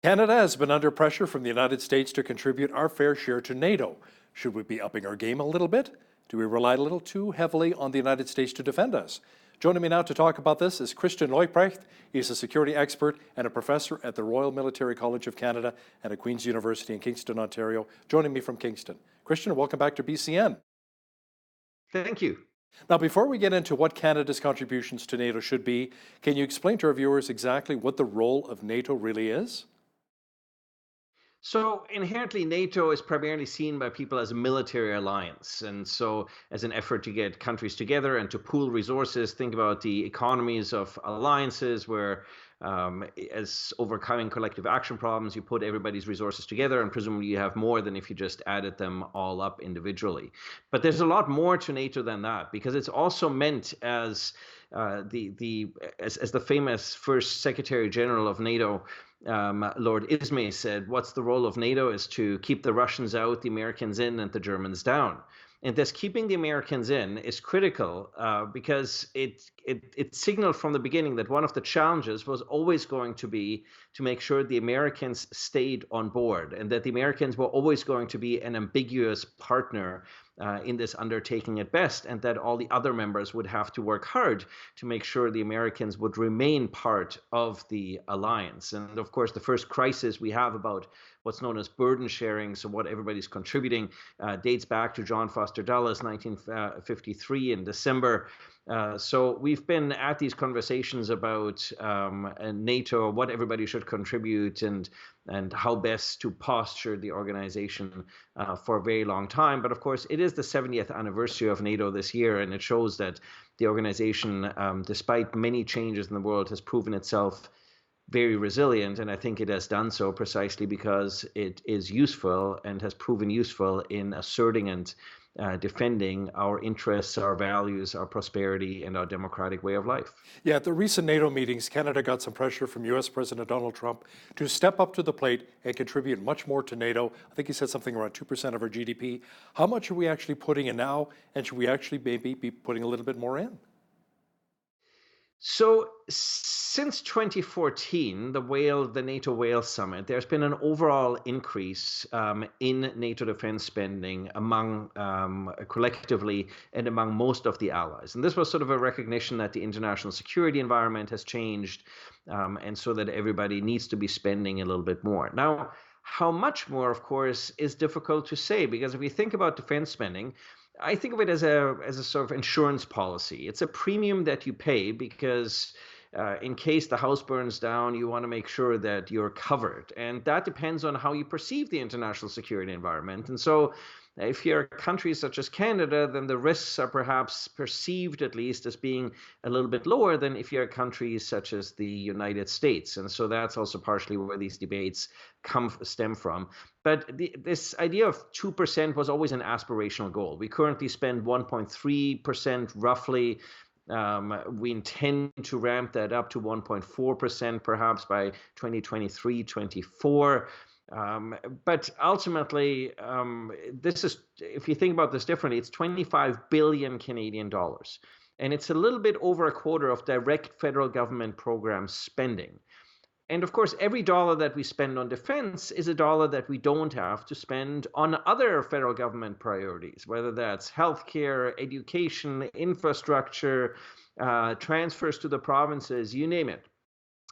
Canada has been under pressure from the United States to contribute our fair share to NATO. Should we be upping our game a little bit? Do we rely a little too heavily on the United States to defend us? Joining me now to talk about this is Leuprecht. He's a security expert and a professor at the Royal Military College of Canada and at Queen's University in Kingston, Ontario. Joining me from Kingston. Christian, welcome back to BCN. Thank you. Now, before we get into what Canada's contributions to NATO should be, can you explain to our viewers exactly what the role of NATO really is? So inherently, NATO is primarily seen by people as a military alliance. And so as an effort to get countries together and to pool resources, think about the economies of alliances where as overcoming collective action problems, you put everybody's resources together and presumably you have more than if you just added them all up individually. But there's a lot more to NATO than that, because it's also meant as the famous first Secretary General of NATO, Lord Ismay, said, what's the role of NATO is to keep the Russians out, the Americans in, and the Germans down. And thus keeping the Americans in is critical because it signaled from the beginning that one of the challenges was always going to be to make sure the Americans stayed on board and that the Americans were always going to be an ambiguous partner in this undertaking at best, and that all the other members would have to work hard to make sure the Americans would remain part of the alliance. And of course, the first crisis we have about what's known as burden sharing, so what everybody's contributing, dates back to John Foster Dulles, 1953 in December. So we've been at these conversations about NATO, what everybody should contribute, and how best to posture the organization for a very long time. But of course, it is the 70th anniversary of NATO this year, and it shows that the organization, despite many changes in the world, has proven itself very resilient. And I think it has done so precisely because it is useful and has proven useful in asserting and defending our interests, our values, our prosperity, and our democratic way of life. Yeah, at the recent NATO meetings, Canada got some pressure from U.S. President Donald Trump to step up to the plate and contribute much more to NATO. I think he said something around 2% of our GDP. How much are we actually putting in now, and should we actually maybe be putting a little bit more in? So since 2014, the NATO Wales Summit, there's been an overall increase in NATO defense spending among collectively and among most of the allies. And this was sort of a recognition that the international security environment has changed, and so that everybody needs to be spending a little bit more. Now, how much more, of course, is difficult to say, because if we think about defense spending, I think of it as a sort of insurance policy. It's a premium that you pay because in case the house burns down, you want to make sure that you're covered. And that depends on how you perceive the international security environment. And so if you're a country such as Canada, then the risks are perhaps perceived, at least, as being a little bit lower than if you're a country such as the United States. And so that's also partially where these debates stem from. But this idea of 2% was always an aspirational goal. We currently spend 1.3% roughly. We intend to ramp that up to 1.4% perhaps by 2023-24. But ultimately, this is, if you think about this differently, it's 25 billion Canadian dollars. And it's a little bit over a quarter of direct federal government program spending. And of course, every dollar that we spend on defense is a dollar that we don't have to spend on other federal government priorities, whether that's healthcare, education, infrastructure, transfers to the provinces, you name it.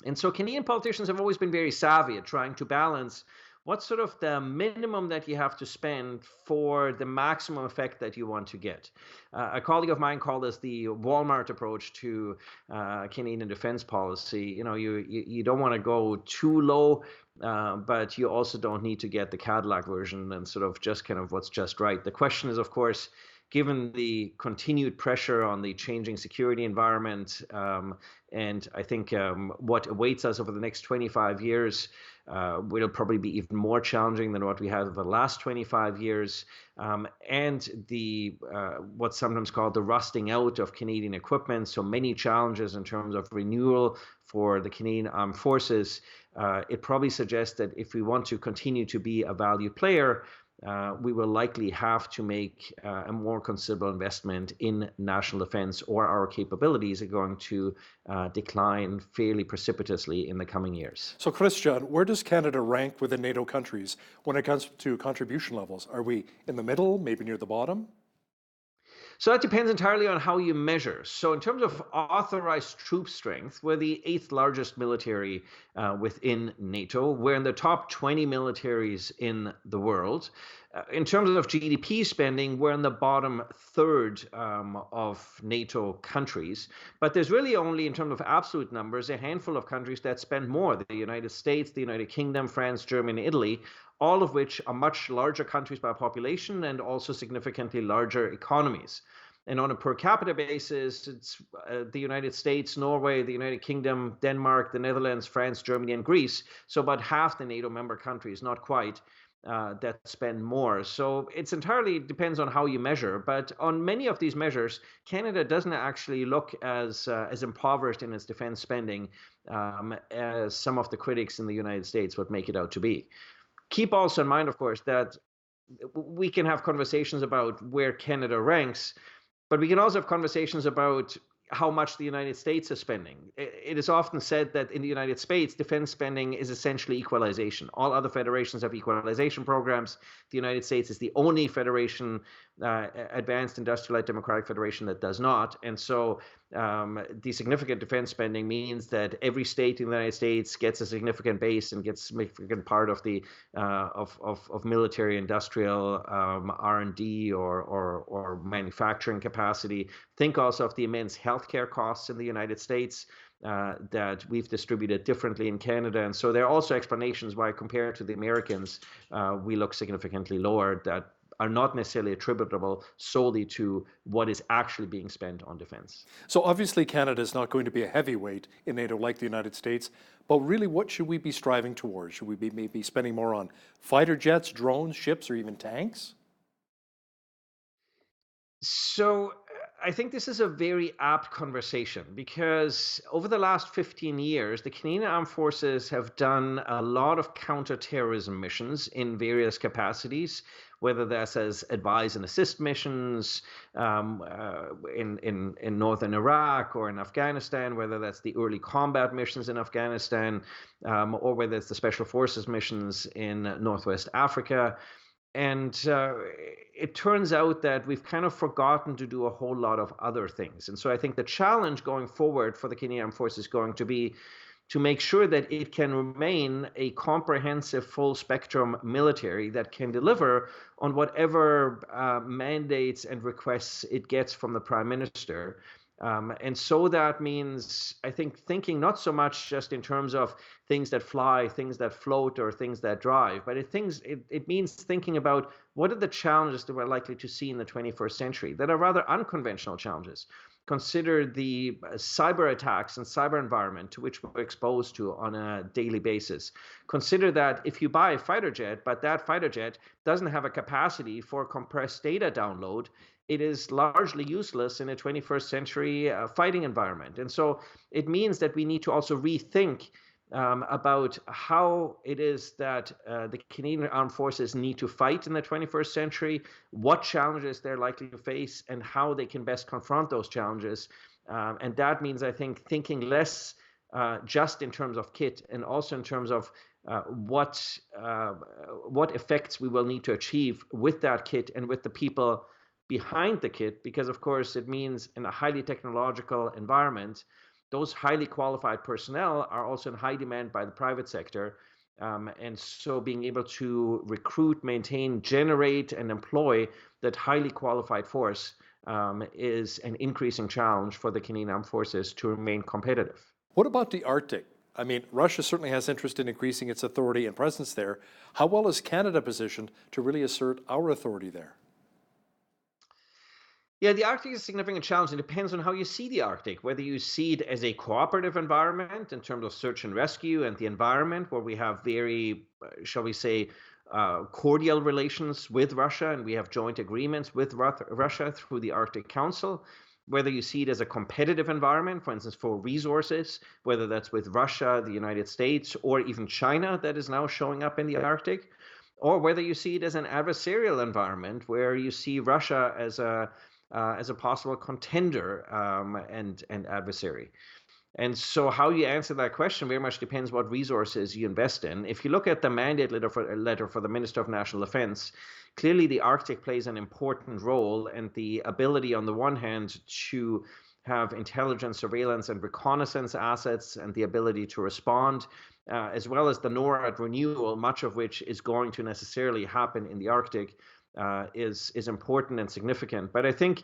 And so Canadian politicians have always been very savvy at trying to balance what's sort of the minimum that you have to spend for the maximum effect that you want to get. A colleague of mine called this the Walmart approach to Canadian defense policy. You know, you don't want to go too low, but you also don't need to get the Cadillac version and sort of just kind of what's just right. The question is, of course, given the continued pressure on the changing security environment, and I think what awaits us over the next 25 years will probably be even more challenging than what we had over the last 25 years, and the what's sometimes called the rusting out of Canadian equipment, so many challenges in terms of renewal for the Canadian Armed Forces. It probably suggests that if we want to continue to be a valued player, we will likely have to make a more considerable investment in national defense, or our capabilities are going to decline fairly precipitously in the coming years. So, Christian, where does Canada rank within NATO countries when it comes to contribution levels? Are we in the middle, maybe near the bottom? So that depends entirely on how you measure. So, in terms of authorized troop strength, we're the eighth largest military within NATO. We're in the top 20 militaries in the world. In terms of GDP spending, we're in the bottom third of NATO countries. But there's really only, in terms of absolute numbers, a handful of countries that spend more: the United States, the United Kingdom, France, Germany, Italy, all of which are much larger countries by population and also significantly larger economies. And on a per capita basis, it's the United States, Norway, the United Kingdom, Denmark, the Netherlands, France, Germany, and Greece. So about half the NATO member countries, not quite, that spend more. So it's entirely depends on how you measure. But on many of these measures, Canada doesn't actually look as impoverished in its defense spending as some of the critics in the United States would make it out to be. Keep also in mind, of course, that we can have conversations about where Canada ranks, but we can also have conversations about how much the United States is spending. It is often said that in the United States, defense spending is essentially equalization. All other federations have equalization programs. The United States is the only federation, advanced industrialized democratic federation, that does not. And so the significant defense spending means that every state in the United States gets a significant base and gets a significant part of the of military industrial R&D or manufacturing capacity. Think also of the immense healthcare costs in the United States that we've distributed differently in Canada. And so there are also explanations why, compared to the Americans, we look significantly lower, that are not necessarily attributable solely to what is actually being spent on defense. So obviously Canada is not going to be a heavyweight in NATO like the United States, but really what should we be striving towards? Should we be maybe spending more on fighter jets, drones, ships, or even tanks? So I think this is a very apt conversation, because over the last 15 years, the Canadian Armed Forces have done a lot of counterterrorism missions in various capacities, whether that's as advise and assist missions in northern Iraq or in Afghanistan, whether that's the early combat missions in Afghanistan, or whether it's the special forces missions in Northwest Africa. And it turns out that we've kind of forgotten to do a whole lot of other things. And so I think the challenge going forward for the Canadian Armed Forces is going to be to make sure that it can remain a comprehensive, full spectrum military that can deliver on whatever mandates and requests it gets from the Prime Minister. And so that means, I think, thinking not so much just in terms of things that fly, things that float, or things that drive, but it means thinking about what are the challenges that we're likely to see in the 21st century that are rather unconventional challenges. Consider the cyber attacks and cyber environment to which we're exposed to on a daily basis. Consider that if you buy a fighter jet, but that fighter jet doesn't have a capacity for compressed data download, it is largely useless in a 21st century fighting environment. And so it means that we need to also rethink about how it is that the Canadian Armed Forces need to fight in the 21st century, what challenges they're likely to face, and how they can best confront those challenges. And that means, I think, thinking less just in terms of kit, and also in terms of what effects we will need to achieve with that kit and with the people behind the kit, because of course it means in a highly technological environment, those highly qualified personnel are also in high demand by the private sector. And so being able to recruit, maintain, generate, and employ that highly qualified force is an increasing challenge for the Canadian Armed Forces to remain competitive. What about the Arctic? I mean, Russia certainly has interest in increasing its authority and presence there. How well is Canada positioned to really assert our authority there? Yeah, the Arctic is a significant challenge. It depends on how you see the Arctic, whether you see it as a cooperative environment in terms of search and rescue and the environment where we have very, shall we say, cordial relations with Russia, and we have joint agreements with Russia through the Arctic Council, whether you see it as a competitive environment, for instance, for resources, whether that's with Russia, the United States, or even China that is now showing up in the Arctic, or whether you see it as an adversarial environment where you see Russia as a possible contender and adversary. And so how you answer that question very much depends what resources you invest in. If you look at the mandate letter for the Minister of National Defense, clearly the Arctic plays an important role, and the ability on the one hand to have intelligence, surveillance, and reconnaissance assets and the ability to respond, as well as the NORAD renewal, much of which is going to necessarily happen in the Arctic, is important and significant. But I think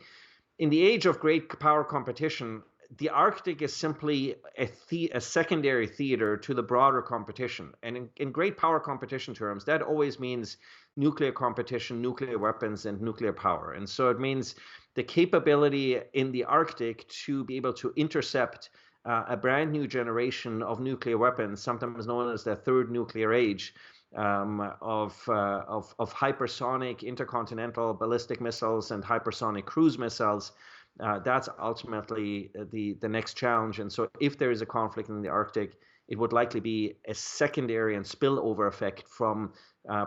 in the age of great power competition, the Arctic is simply a secondary theater to the broader competition. And in great power competition terms, that always means nuclear competition, nuclear weapons, and nuclear power. And so it means the capability in the Arctic to be able to intercept a brand new generation of nuclear weapons, sometimes known as the third nuclear age, of hypersonic intercontinental ballistic missiles and hypersonic cruise missiles. That's ultimately the next challenge. And so if there is a conflict in the Arctic, it would likely be a secondary and spillover effect from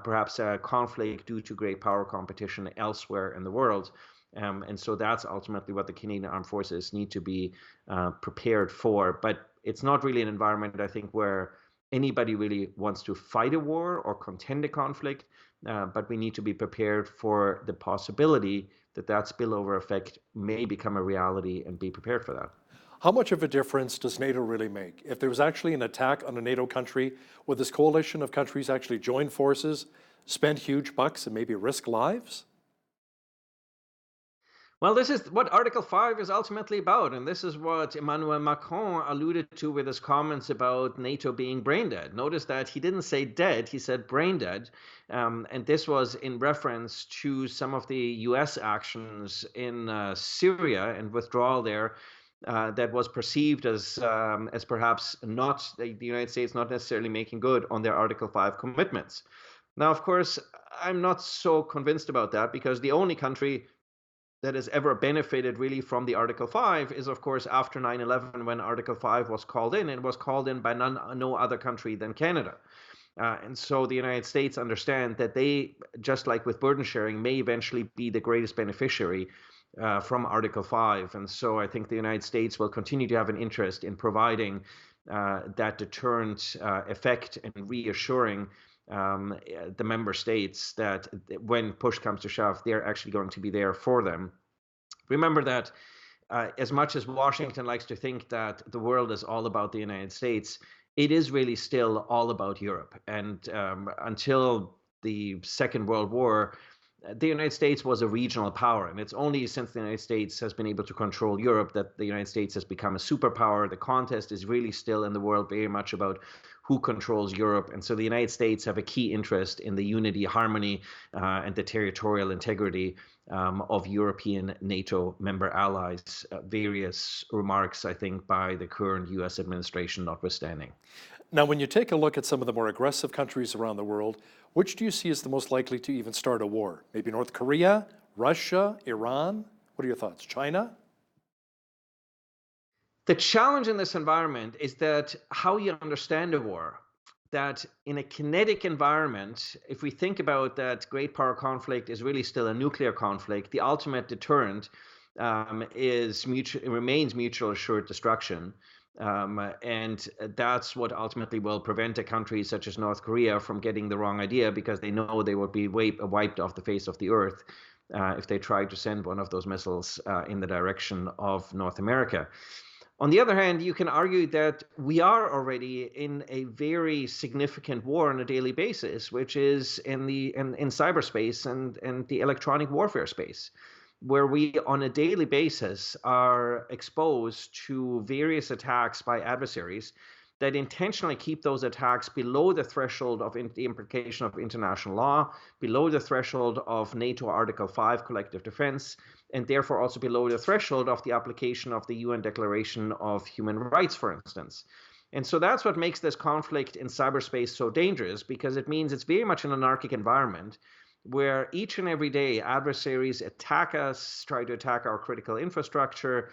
perhaps a conflict due to great power competition elsewhere in the world. And so that's ultimately what the Canadian Armed Forces need to be prepared for. But it's not really an environment, I think, where anybody really wants to fight a war or contend a conflict, but we need to be prepared for the possibility that spillover effect may become a reality and be prepared for that. How much of a difference does NATO really make? If there was actually an attack on a NATO country, would this coalition of countries actually join forces, spend huge bucks, and maybe risk lives? Well, this is what Article 5 is ultimately about, and this is what Emmanuel Macron alluded to with his comments about NATO being brain dead. Notice that he didn't say dead, he said brain dead, and this was in reference to some of the US actions in Syria and withdrawal there that was perceived as perhaps not the United States not necessarily making good on their Article 5 commitments. Now, of course, I'm not so convinced about that, because the only country that has ever benefited really from the Article 5 is, of course, after 9/11, when Article 5 was called in. It was called in by no other country than Canada. And so the United States understand that they, just like with burden sharing, may eventually be the greatest beneficiary from Article 5. And so I think the United States will continue to have an interest in providing that deterrent effect and reassuring the member states that when push comes to shove, they're actually going to be there for them. Remember that as much as Washington likes to think that the world is all about the United States, it is really still all about Europe. And until the Second World War, the United States was a regional power, and it's only since the United States has been able to control Europe that the United States has become a superpower. The contest is really still in the world very much about who controls Europe, and so the United States have a key interest in the unity, harmony, and the territorial integrity of European NATO member allies. Various remarks, I think, by the current US administration notwithstanding. Now, when you take a look at some of the more aggressive countries around the world, which do you see as the most likely to even start a war? Maybe North Korea, Russia, Iran? What are your thoughts? China? The challenge in this environment is that how you understand a war, that in a kinetic environment, if we think about that great power conflict is really still a nuclear conflict, the ultimate deterrent remains mutual assured destruction. And that's what ultimately will prevent a country such as North Korea from getting the wrong idea, because they know they would be wiped off the face of the earth if they tried to send one of those missiles in the direction of North America. On the other hand, you can argue that we are already in a very significant war on a daily basis, which is in cyberspace and the electronic warfare space, where we on a daily basis are exposed to various attacks by adversaries that intentionally keep those attacks below the threshold of the implication of international law, below the threshold of NATO Article 5 collective defense, and therefore also below the threshold of the application of the UN Declaration of Human Rights, for instance. And so that's what makes this conflict in cyberspace so dangerous, because it means it's very much an anarchic environment where each and every day adversaries attack us, try to attack our critical infrastructure.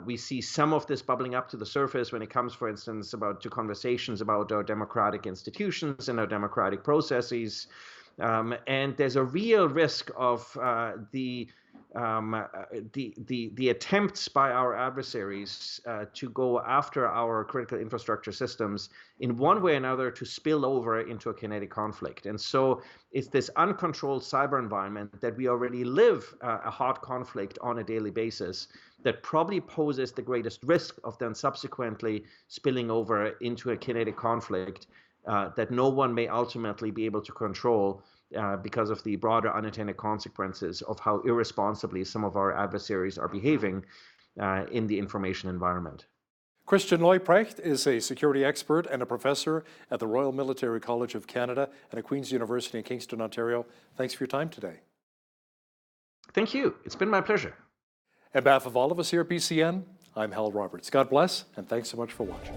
We see some of this bubbling up to the surface when it comes, for instance, to conversations about our democratic institutions and our democratic processes. And there's a real risk of the attempts by our adversaries to go after our critical infrastructure systems in one way or another to spill over into a kinetic conflict. And so it's this uncontrolled cyber environment that we already live a hot conflict on a daily basis that probably poses the greatest risk of then subsequently spilling over into a kinetic conflict that no one may ultimately be able to control because of the broader unintended consequences of how irresponsibly some of our adversaries are behaving in the information environment. Christian Leuprecht is a security expert and a professor at the Royal Military College of Canada and at Queen's University in Kingston, Ontario. Thanks for your time today. Thank you. It's been my pleasure. On behalf of all of us here at BCN, I'm Hal Roberts. God bless, and thanks so much for watching.